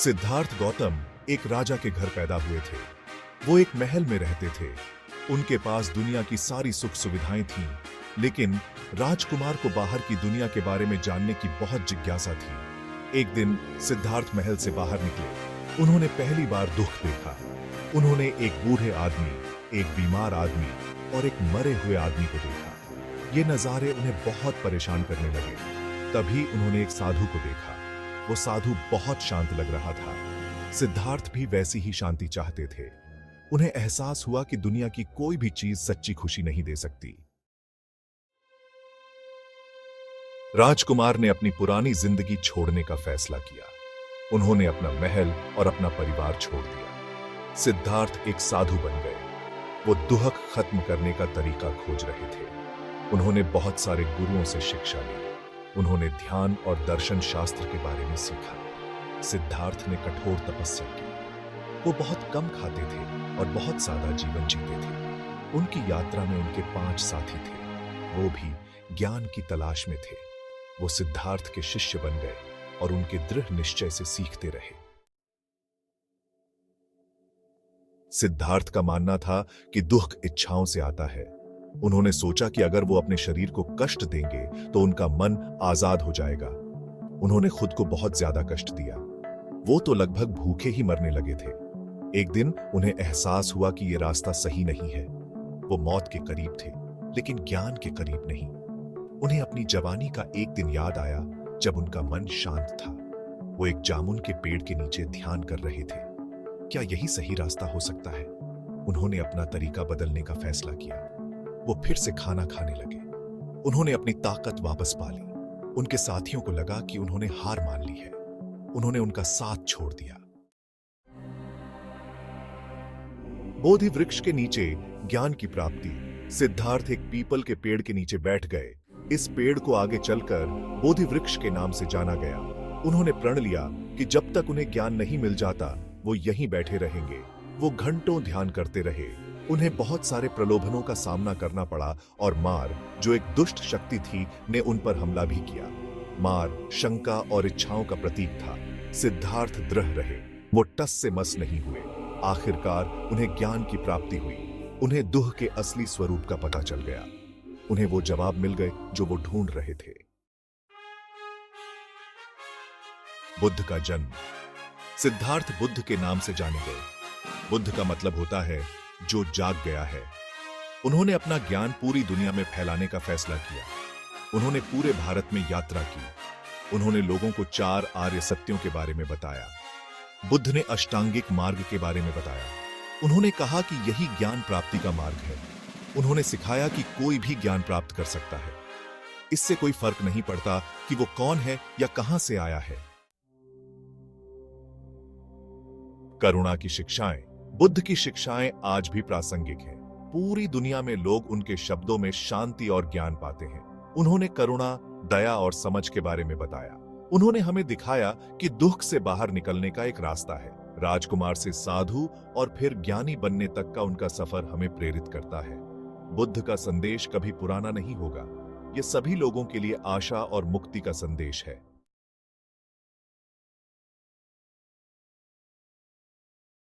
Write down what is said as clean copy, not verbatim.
सिद्धार्थ गौतम एक राजा के घर पैदा हुए थे। वो एक महल में रहते थे। उनके पास दुनिया की सारी सुख सुविधाएं थीं, लेकिन राजकुमार को बाहर की दुनिया के बारे में जानने की बहुत जिज्ञासा थी। एक दिन सिद्धार्थ महल से बाहर निकले। उन्होंने पहली बार दुख देखा। उन्होंने एक बूढ़े आदमी, एक बीमार आदमी और एक मरे हुए आदमी को देखा। ये नजारे उन्हें बहुत परेशान करने लगे। तभी उन्होंने एक साधु को देखा। वो साधु बहुत शांत लग रहा था। सिद्धार्थ भी वैसी ही शांति चाहते थे। उन्हें एहसास हुआ कि दुनिया की कोई भी चीज सच्ची खुशी नहीं दे सकती। राजकुमार ने अपनी पुरानी जिंदगी छोड़ने का फैसला किया। उन्होंने अपना महल और अपना परिवार छोड़ दिया। सिद्धार्थ एक साधु बन गए। वो दुहक खत्म करने का तरीका खोज रहे थे। उन्होंने बहुत सारे गुरुओं से शिक्षा ली। उन्होंने ध्यान और दर्शन शास्त्र के बारे में सीखा। सिद्धार्थ ने कठोर तपस्या की। वो बहुत कम खाते थे और बहुत सादा जीवन जीते थे। उनकी यात्रा में उनके 5 साथी थे। वो भी ज्ञान की तलाश में थे। वो सिद्धार्थ के शिष्य बन गए और उनके दृढ़ निश्चय से सीखते रहे। सिद्धार्थ का मानना था कि दुख इच्छाओं से आता है। उन्होंने सोचा कि अगर वो अपने शरीर को कष्ट देंगे तो उनका मन आजाद हो जाएगा। उन्होंने खुद को बहुत ज्यादा कष्ट दिया। वो तो लगभग भूखे ही मरने लगे थे। एक दिन उन्हें एहसास हुआ कि ये रास्ता सही नहीं है। वो मौत के करीब थे, लेकिन ज्ञान के करीब नहीं। उन्हें अपनी जवानी का एक दिन याद आया जब उनका मन शांत था। वो एक जामुन के पेड़ के नीचे ध्यान कर रहे थे। क्या यही सही रास्ता हो सकता है? उन्होंने अपना तरीका बदलने का फैसला किया। वो फिर से खाना खाने लगे। उन्होंने अपनी ताकत वापस पा ली। उनके साथियों को लगा कि उन्होंने हार मान ली है। उन्होंने उनका साथ छोड़ दिया। बोधि वृक्ष के नीचे ज्ञान की प्राप्ति। सिद्धार्थ एक पीपल के पेड़ के नीचे बैठ गए। इस पेड़ को आगे चलकर बोधि वृक्ष के नाम से जाना गया। उन्होंने प्रण लिया कि जब तक उन्हें ज्ञान नहीं मिल जाता वो यहीं बैठे रहेंगे। वो घंटों ध्यान करते रहे। उन्हें बहुत सारे प्रलोभनों का सामना करना पड़ा और मार, जो एक दुष्ट शक्ति थी, ने उन पर हमला भी किया। मार शंका और इच्छाओं का प्रतीक था। सिद्धार्थ दृढ़ रहे। वो टस से मस नहीं हुए। आखिरकार उन्हें ज्ञान की प्राप्ति हुई। उन्हें दुह के असली स्वरूप का पता चल गया। उन्हें वो जवाब मिल गए जो वो ढूंढ रहे थे। बुद्ध का जन्म। सिद्धार्थ बुद्ध के नाम से जाने गए। बुद्ध का मतलब होता है जो जाग गया है। उन्होंने अपना ज्ञान पूरी दुनिया में फैलाने का फैसला किया। उन्होंने पूरे भारत में यात्रा की। उन्होंने लोगों को 4 आर्य सत्यों के बारे में बताया। बुद्ध ने अष्टांगिक मार्ग के बारे में बताया। उन्होंने कहा कि यही ज्ञान प्राप्ति का मार्ग है। उन्होंने सिखाया कि कोई भी ज्ञान प्राप्त कर सकता है। इससे कोई फर्क नहीं पड़ता कि वो कौन है या कहां से आया है। करुणा की शिक्षाएं। बुद्ध की शिक्षाएं आज भी प्रासंगिक हैं। पूरी दुनिया में लोग उनके शब्दों में शांति और ज्ञान पाते हैं। उन्होंने करुणा, दया और समझ के बारे में बताया। उन्होंने हमें दिखाया कि दुख से बाहर निकलने का एक रास्ता है। राजकुमार से साधु और फिर ज्ञानी बनने तक का उनका सफर हमें प्रेरित करता है। बुद्ध का संदेश कभी पुराना नहीं होगा। यह सभी लोगों के लिए आशा और मुक्ति का संदेश है।